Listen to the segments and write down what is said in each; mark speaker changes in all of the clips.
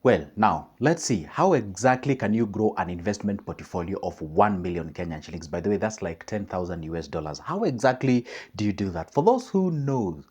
Speaker 1: Well, now let's see how exactly can you grow an investment portfolio of 1 million Kenyan shillings. By the way, that's like 10,000 US dollars. How exactly do you do that? For those who know,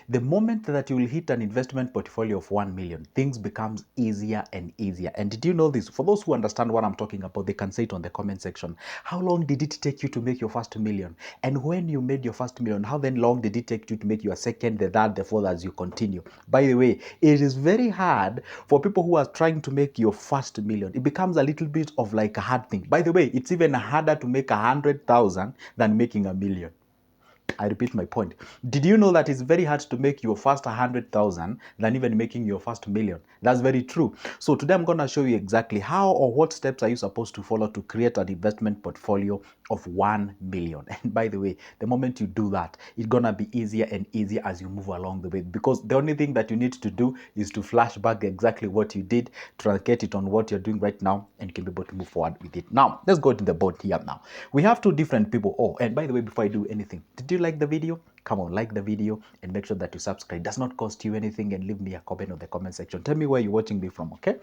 Speaker 1: the moment that you will hit an investment portfolio of 1 million, things becomes easier and easier. And did you know this? For those who understand what I'm talking about, they can say it on the comment section. How long did it take you to make your first million? And when you made your first million, how then long did it take you to make your second, the third, the fourth as you continue? By the way, it is very hard for people who are trying to make your first million. It becomes a little bit of like a hard thing. By the way, it's even harder to make 100,000 than making a million. I repeat my point. Did you know that it's very hard to make your first 100,000 than even making your first million? That's very true. So today I'm going to show you exactly how or what steps are you supposed to follow to create an investment portfolio of 1 million. And by the way, the moment you do that, it's going to be easier and easier as you move along the way, because the only thing that you need to do is to flash back exactly what you did, truncate it on what you're doing right now, and you can be able to move forward with it. Now, let's go to the board here now. We have two different people. Oh, and by the way, before I do anything, did you like the video? Come on, like the video and make sure that you subscribe. It does not cost you anything, and leave me a comment on the comment section. Tell me where you're watching me from, okay?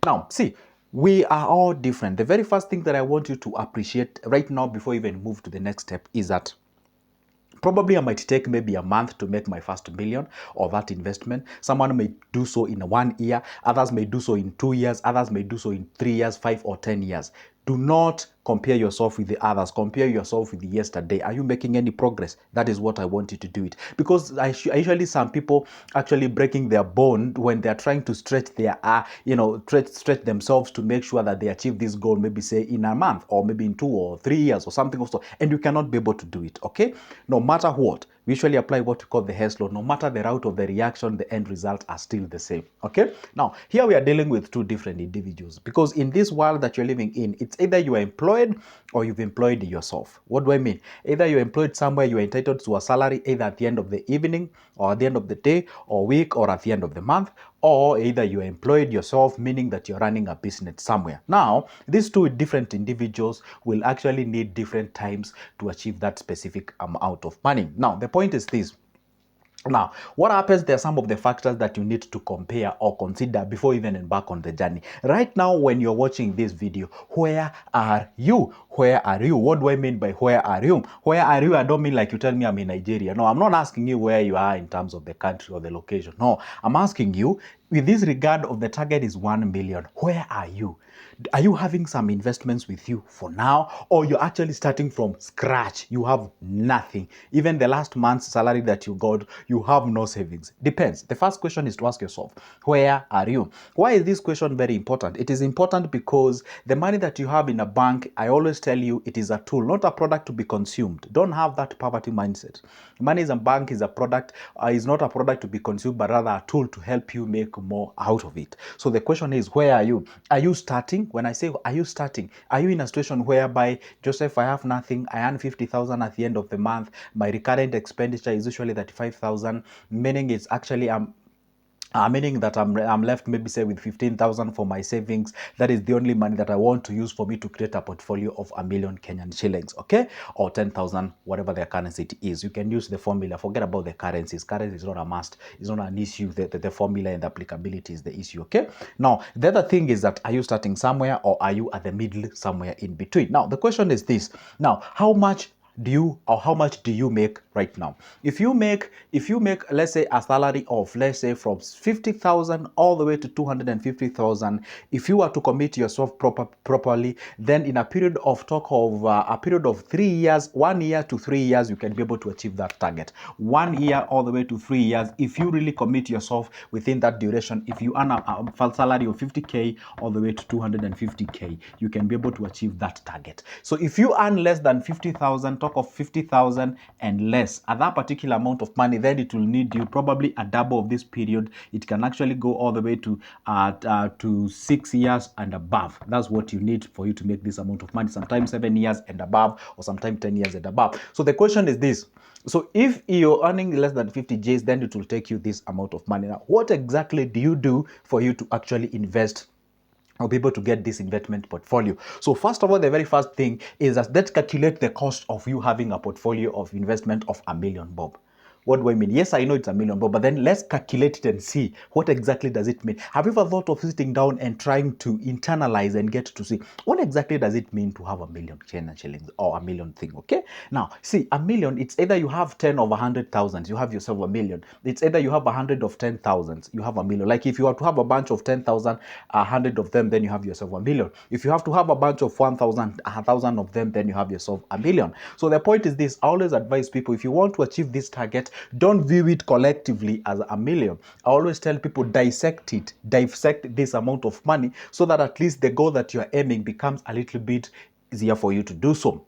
Speaker 1: Now, see, we are all different. The very first thing that I want you to appreciate right now before you even move to the next step is that probably I might take maybe a month to make my first million of that investment. Someone may do so in 1 year. Others may do so in 2 years. Others may do so in 3 years, 5 or 10 years. Do not compare yourself with the others. Compare yourself with yesterday. Are you making any progress? That is what I want you to do it. Because I usually some people actually breaking their bond when they're trying to stretch their, stretch themselves to make sure that they achieve this goal, maybe say in a month or maybe in 2 or 3 years or something also. And you cannot be able to do it, okay? No matter what, we usually apply what we call the Hess law. No matter the route of the reaction, the end results are still the same, okay? Now, here we are dealing with two different individuals, because in this world that you're living in, it's either you are employed or you've employed yourself. What do I mean? Either you're employed somewhere, you're entitled to a salary either at the end of the evening or at the end of the day or week or at the end of the month, or either you're employed yourself, meaning that you're running a business somewhere. Now, these two different individuals will actually need different times to achieve that specific amount of money. Now, the point is this. Now, what happens? There are some of the factors that you need to compare or consider before even embark on the journey. Right now, when you're watching this video, where are you? Where are you? What do I mean by where are you? Where are you? I don't mean like you tell me I'm in Nigeria. No, I'm not asking you where you are in terms of the country or the location. No, I'm asking you with this regard of the target is 1 million. Where are you? Are you having some investments with you for now, or you're actually starting from scratch? You have nothing. Even the last month's salary that you got, you have no savings. Depends. The first question is to ask yourself, where are you? Why is this question very important? It is important because the money that you have in a bank, I always tell you, it is a tool, not a product to be consumed. Don't have that poverty mindset. Money in a bank is a product, is not a product to be consumed, but rather a tool to help you make more out of it. So the question is, where are you? Are you starting? When I say, are you starting? Are you in a situation whereby, Joseph, I have nothing, I earn 50,000 at the end of the month, my recurrent expenditure is usually 35,000, meaning it's actually meaning that I'm left maybe say with 15,000 for my savings. That is the only money that I want to use for me to create a portfolio of 1 million Kenyan shillings, okay? Or 10,000, whatever the currency it is. You can use the formula. Forget about the currencies. Currency is not a must. It's not an issue. The formula and the applicability is the issue, okay? Now, the other thing is that, are you starting somewhere or are you at the middle, somewhere in between? Now, the question is this. Now, how much do you make right now? If you make let's say a salary of, let's say, from 50,000 all the way to 250,000, if you are to commit yourself properly, then in a period of 3 years, 1 year to 3 years, you can be able to achieve that target. 1 year all the way to 3 years, if you really commit yourself within that duration, if you earn a salary of 50k all the way to 250k, you can be able to achieve that target. So if you earn less than 50,000, talk of 50,000 and less at that particular amount of money, then it will need you probably a double of this period. It can actually go all the way to 6 years and above. That's what you need for you to make this amount of money. Sometimes 7 years and above, or sometimes 10 years and above. So the question is this. So if you're earning less than 50 Gs, then it will take you this amount of money. Now, what exactly do you do for you to actually invest or be able to get this investment portfolio? So first of all, the very first thing is that let's calculate the cost of you having a portfolio of investment of 1 million bob. What do I mean? Yes, I know it's a million, but then let's calculate it and see what exactly does it mean. Have you ever thought of sitting down and trying to internalize and get to see what exactly does it mean to have a million Kenyan shillings or a million thing? Okay, now see, a million, it's either you have 10 of 100,000, you have yourself a million. It's either you have 100 of 10,000, you have a million. Like if you have to have a bunch of 10,000, 100 of them, then you have yourself a million. If you have to have a bunch of 1,000, 1,000 of them, then you have yourself a million. So the point is this: I always advise people, if you want to achieve this target, don't view it collectively as a million. I always tell people, dissect this amount of money, so that at least the goal that you're aiming becomes a little bit easier for you to do so.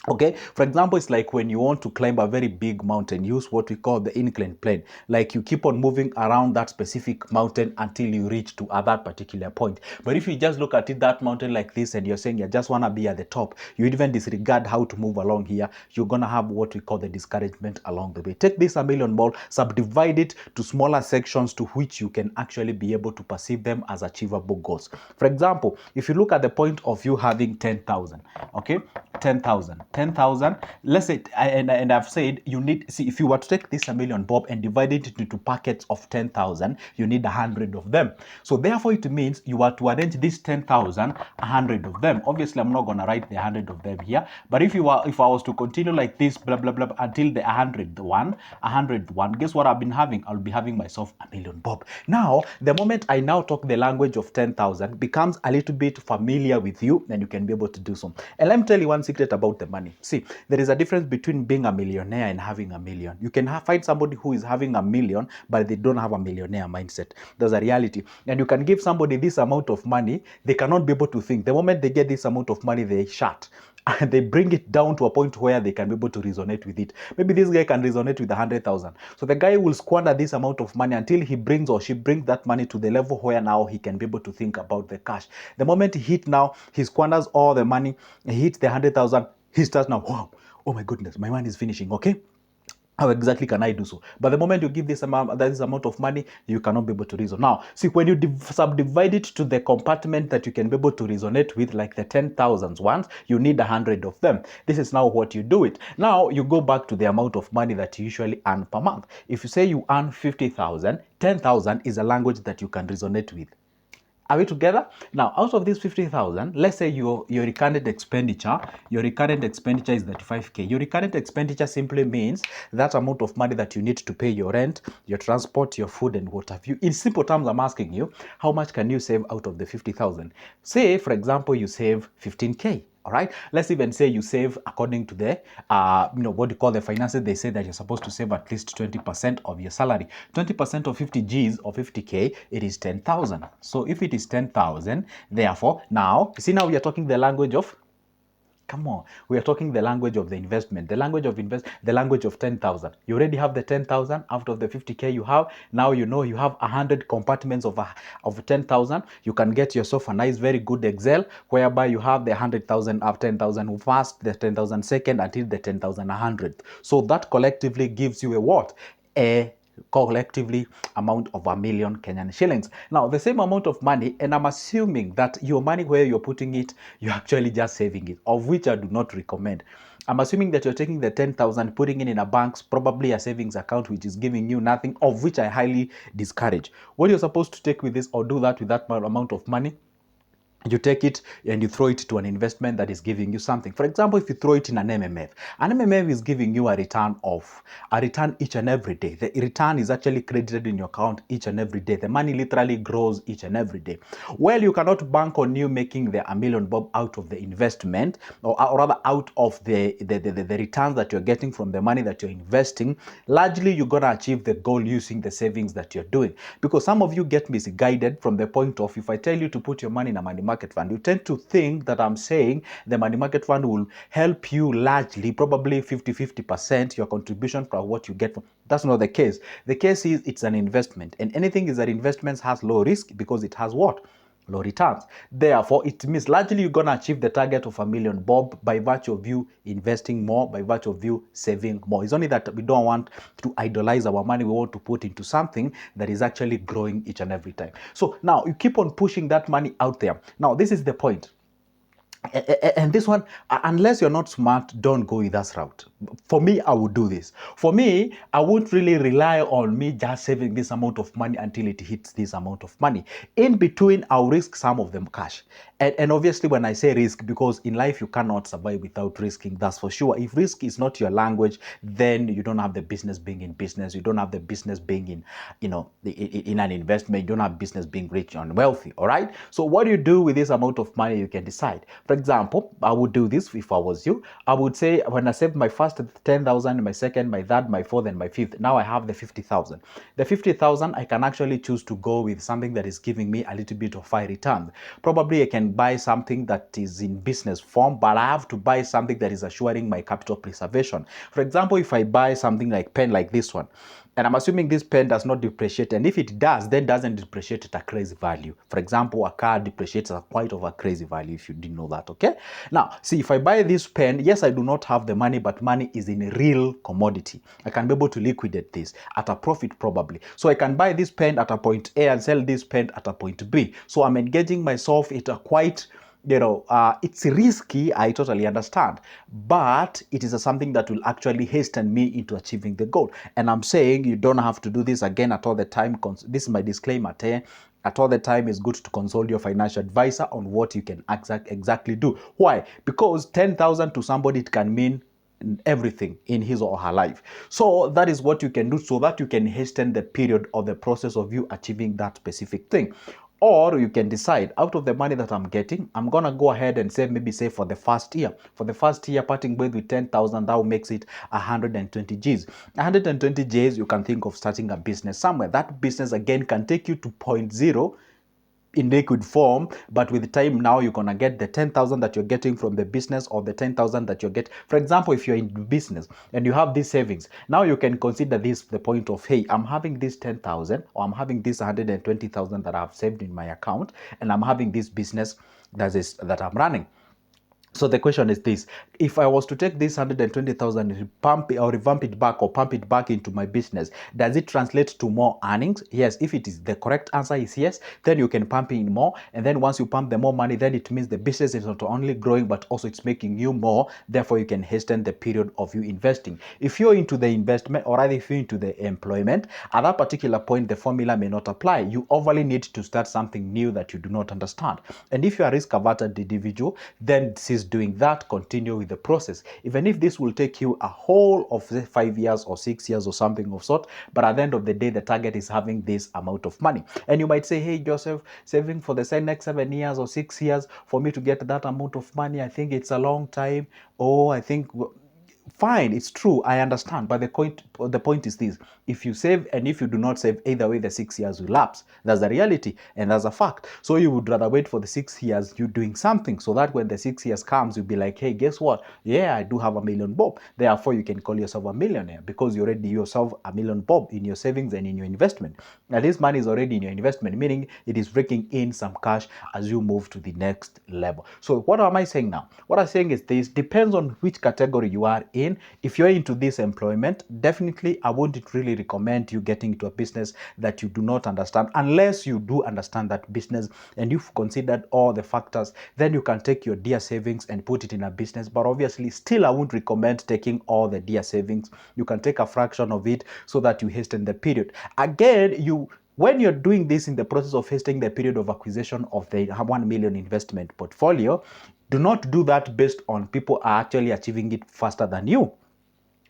Speaker 1: Okay, for example, it's like when you want to climb a very big mountain, use what we call the inclined plane. Like you keep on moving around that specific mountain until you reach to that particular point. But if you just look at it, that mountain like this, and you're saying you just want to be at the top, you even disregard how to move along here, you're going to have what we call the discouragement along the way. Take this a million ball, subdivide it to smaller sections to which you can actually be able to perceive them as achievable goals. For example, if you look at the point of you having 10,000, okay, 10,000, let's say, and I've said you need, see, if you were to take this a million bob and divide it into packets of 10,000, you need 100 of them. So therefore it means you are to arrange this 10,000, 100 of them. Obviously I'm not going to write the 100 of them here, but if I was to continue like this, blah blah blah, until the 100th one, guess what I'll be having myself a million bob. Now the moment I now talk the language of 10,000 becomes a little bit familiar with you, then you can be able to do so. And let me tell you one secret about the money. See, there is a difference between being a millionaire and having a million. You can find somebody who is having a million, but they don't have a millionaire mindset. There's a reality. And you can give somebody this amount of money, they cannot be able to think. The moment they get this amount of money, they shut. And they bring it down to a point where they can be able to resonate with it. Maybe this guy can resonate with 100,000. So the guy will squander this amount of money until he brings or she brings that money to the level where now he can be able to think about the cash. The moment he hit now, he squanders all the money, he hits the 100,000, he starts now, wow, oh my goodness, my money is finishing, okay? How exactly can I do so? But the moment you give this amount of money, you cannot be able to reason. Now, see, when you subdivide it to the compartment that you can be able to resonate with, like the 10,000s ones, you need 100 of them. This is now what you do it. Now, you go back to the amount of money that you usually earn per month. If you say you earn 50,000, 10,000 is a language that you can resonate with. Are we together? Now, out of this 50,000, let's say your recurrent expenditure is 35K. Your recurrent expenditure simply means that amount of money that you need to pay your rent, your transport, your food, and what have you. In simple terms, I'm asking you, how much can you save out of the 50,000? Say, for example, you save 15K. All right, let's even say you save according to the what you call the finances. They say that you're supposed to save at least 20% of your salary. 20% of 50 G's or 50K, it is 10,000. So if it is 10,000, therefore now see, now we are talking the language of, come on, we are talking the language of the investment, the language of 10,000. You already have the 10,000 out of the 50K you have. Now you know you have 100 compartments of 10,000. You can get yourself a nice, very good Excel whereby you have the 100,000 of 10,000 first, the 10,000 second, until the 10,000 100th. So that collectively gives you a what? A collectively amount of 1,000,000 Kenyan shillings. Now, the same amount of money, and I'm assuming that your money, where you're putting it, you're actually just saving it, of which I do not recommend. I'm assuming that you're taking the 10,000, putting it in a bank's, probably a savings account, which is giving you nothing, of which I highly discourage. What you're supposed to take with this, or do that with that amount of money, you take it and you throw it to an investment that is giving you something. For example, if you throw it in an MMF is giving you a return each and every day. The return is actually credited in your account each and every day. The money literally grows each and every day. Well, you cannot bank on you making the a million bob out of the investment, or rather out of the returns that you're getting from the money that you're investing. Largely, you're going to achieve the goal using the savings that you're doing. Because some of you get misguided from the point of, if I tell you to put your money in a money market fund, you tend to think that I'm saying the money market fund will help you largely, probably 50% your contribution from what you get from. That's not the case. The case is it's an investment, and anything is that investments has low risk because it has what? Low returns. Therefore, it means largely you're going to achieve the target of 1,000,000 bob by virtue of you investing more, by virtue of you saving more. It's only that we don't want to idolize our money. We want to put into something that is actually growing each and every time. So now you keep on pushing that money out there. Now, this is the point. And this one, unless you're not smart, don't go with that route. For me, I would do this. For me, I won't really rely on me just saving this amount of money until it hits this amount of money. In between, I'll risk some of them cash. And obviously, when I say risk, because in life you cannot survive without risking, that's for sure. If risk is not your language, then you don't have the business being in business. You don't have the business being in, in an investment. You don't have business being rich and wealthy. All right. So what do you do with this amount of money? You can decide. For example, I would do this if I was you. I would say when I save my first 10,000, my second, my third, my fourth, and my fifth, now I have the 50,000. The 50,000, I can actually choose to go with something that is giving me a little bit of high return. Probably I can buy something that is in business form, but I have to buy something that is assuring my capital preservation. For example, if I buy something like pen like this one, and I'm assuming this pen does not depreciate, and if it does, then doesn't depreciate at a crazy value. For example, a car depreciates at quite of a crazy value, if you didn't know that, okay? Now, see, if I buy this pen, yes, I do not have the money, but money is in a real commodity. I can be able to liquidate this at a profit probably. So I can buy this pen at a point A and sell this pen at a point B. So I'm engaging myself in a quite it's risky, I totally understand, but it is something that will actually hasten me into achieving the goal. And I'm saying you don't have to do this again at all the time. This is my disclaimer. At all the time, it's good to consult your financial advisor on what you can exactly do. Why? Because 10,000 to somebody, it can mean everything in his or her life. So that is what you can do so that you can hasten the period or the process of you achieving that specific thing. Or you can decide, out of the money that I'm getting, I'm going to go ahead and save, maybe say for the first year. For the first year, parting with 10,000, that makes it 120 Gs. 120 Gs, you can think of starting a business somewhere. That business, again, can take you to point zero in liquid form, but with time now you're gonna get the 10,000 that you're getting from the business, or the 10,000 that you get. For example, if you're in business and you have these savings, now you can consider this the point of, hey, I'm having this 10,000, or I'm having this 120,000 that I've saved in my account, and I'm having this business that I'm running. So the question is this: if I was to take this 120,000 and pump it or revamp it back or pump it back into my business, does it translate to more earnings? Yes. If it is, the correct answer is yes, then you can pump in more. And then once you pump the more money, then it means the business is not only growing, but also it's making you more. Therefore, you can hasten the period of you investing. If you're into the investment, or rather if you're into the employment, at that particular point, the formula may not apply. You overly need to start something new that you do not understand. And if you are a risk-averted individual, then cease doing that, continue with the process. Even if this will take you a whole of 5 years or 6 years or something of sort, but at the end of the day, the target is having this amount of money. And you might say, hey, Joseph, saving for the next 7 years or 6 years for me to get that amount of money, I think it's a long time. Oh, I think... Fine, it's true, I understand, but the point is this: if you save and if you do not save, either way the 6 years will lapse. That's the reality, and that's a fact. So you would rather wait for the 6 years you doing something, so that when the 6 years comes, you'll be like, hey, guess what? Yeah, I do have a million bob. Therefore, you can call yourself a millionaire, because you already yourself a million bob in your savings and in your investment. Now this money is already in your investment, meaning it is breaking in some cash as you move to the next level. So what am I saying now? What I'm saying is this: depends on which category you are in. If you're into this employment, definitely I wouldn't really recommend you getting into a business that you do not understand, unless you do understand that business and you've considered all the factors. Then you can take your dear savings and put it in a business. But obviously, still I wouldn't recommend taking all the dear savings. You can take a fraction of it so that you hasten the period. Again, when you're doing this in the process of hastening the period of acquisition of the 1 million investment portfolio, do not do that based on people are actually achieving it faster than you.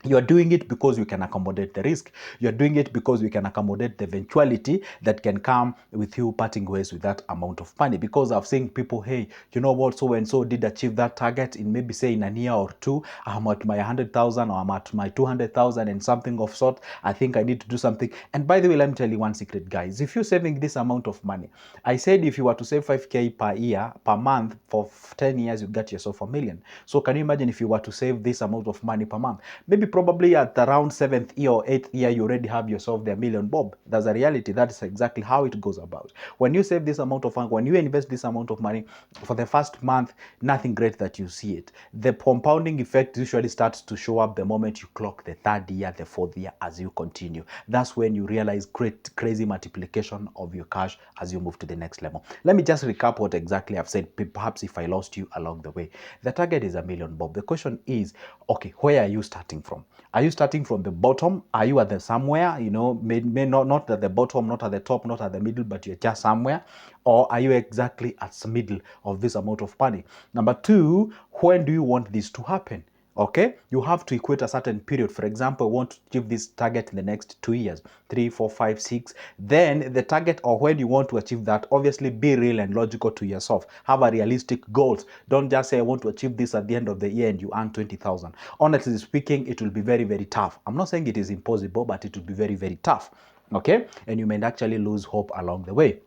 Speaker 1: You're doing it because you can accommodate the risk. You're doing it because you can accommodate the eventuality that can come with you parting ways with that amount of money. Because I've seen people, hey, you know what, so and so did achieve that target in maybe say in a year or two. I'm at my 100,000 or I'm at my 200,000 and something of sort. I think I need to do something. And by the way, let me tell you one secret, guys. If you're saving this amount of money, I said if you were to save 5K per year, per month for 10 years, you get yourself a million. So can you imagine if you were to save this amount of money per month? Maybe probably at around 7th year or 8th year, you already have yourself the million bob. That's a reality. That is exactly how it goes about. When you save this amount of money, when you invest this amount of money, for the first month, nothing great that you see it. The compounding effect usually starts to show up the moment you clock the 3rd year, the 4th year, as you continue. That's when you realize great, crazy multiplication of your cash as you move to the next level. Let me just recap what exactly I've said, perhaps if I lost you along the way. The target is a million bob. The question is, okay, where are you starting from? Are you starting from the bottom? Are you at the somewhere, you know, may not at the bottom, not at the top, not at the middle, but you're just somewhere? Or are you exactly at the middle of this amount of money? Number two, when do you want this to happen? Okay, you have to equate a certain period. For example, want to achieve this target in the next 2 years, 3, 4, 5, 6. Then the target, or when you want to achieve that, obviously be real and logical to yourself. Have a realistic goals. Don't just say I want to achieve this at the end of the year and you earn 20,000. Honestly speaking, it will be very, very tough. I'm not saying it is impossible, but it will be very, very tough. Okay, and you may actually lose hope along the way.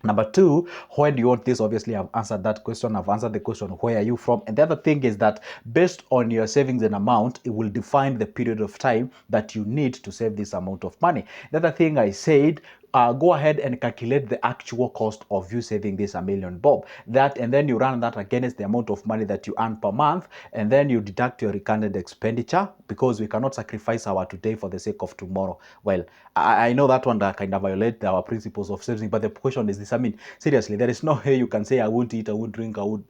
Speaker 1: Number two, when do you want this? Obviously, I've answered that question. I've answered the question, where are you from? And the other thing is that based on your savings and amount, it will define the period of time that you need to save this amount of money. The other thing I said, go ahead and calculate the actual cost of you saving this a million bob. That, and then you run that against the amount of money that you earn per month, and then you deduct your recurrent expenditure, because we cannot sacrifice our today for the sake of tomorrow. Well, I know that one that kind of violate our principles of saving, but the question is this. I mean, seriously, there is no way you can say I won't eat, I won't drink, I would.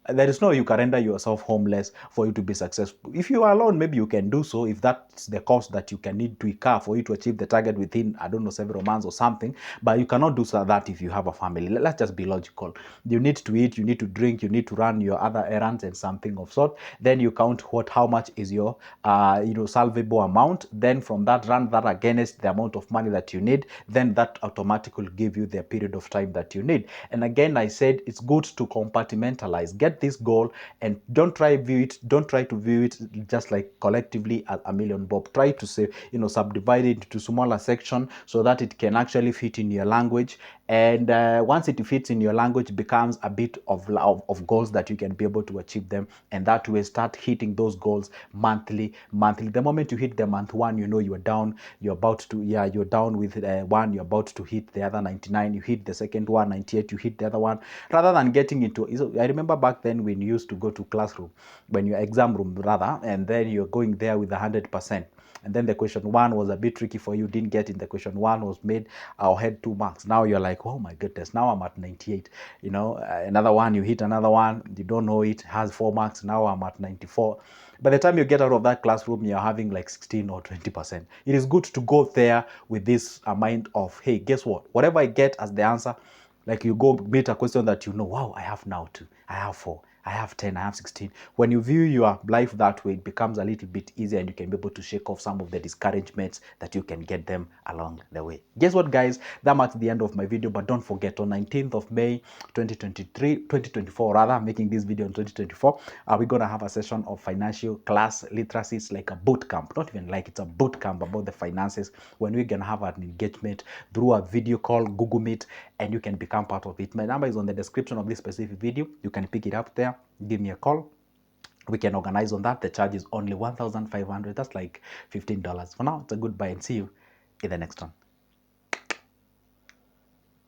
Speaker 1: There is no way you can render yourself homeless for you to be successful. If you are alone, maybe you can do so, if that's the cost that you can need to incur for you to achieve the target within, I don't know, several months or something. But you cannot do so that if you have a family. Let's just be logical. You need to eat, you need to drink, you need to run your other errands and something of sort. Then you count how much is your salvable amount. Then from that, run that against the amount of money that you need. Then that automatically will give you the period of time that you need. And again, I said it's good to compartmentalize. Get this goal and don't try to view it just like collectively as a million bob. Try to say, subdivide it into smaller section so that it can actually fit in your language. And once it fits in your language, it becomes a bit of goals that you can be able to achieve them. And that way, start hitting those goals monthly. The moment you hit the month one, you are down. You're down with one. You're about to hit the other 99. You hit the second one, 98. You hit the other one. Rather than getting into, I remember back then when you used to go to classroom, when your exam room rather, and then you're going there with 100%. And then the question one was a bit tricky for you, didn't get in. The question one was made or had 2 marks. Now you're like, oh my goodness, now I'm at 98. Another one, you hit another one, you don't know it, has 4 marks. Now I'm at 94. By the time you get out of that classroom, you're having like 16 or 20%. It is good to go there with this mind of, hey, guess what? Whatever I get as the answer, like you go meet a question that wow, I have now 2, I have 4, I have 10, I have 16. When you view your life that way, it becomes a little bit easier and you can be able to shake off some of the discouragements that you can get them along the way. Guess what, guys? That marks the end of my video, but don't forget, on 19th of May 2024 rather, I'm making this video in 2024, we're going to have a session of financial class literacy. It's like a boot camp, not even like, it's a boot camp about the finances, when we're going to have an engagement through a video call, Google Meet, and you can become part of it. My number is on the description of this specific video. You can pick it up there, give me a call, we can organize on that. The charge is only $1,500. That's like $15. For now, it's a goodbye and see you in the next one.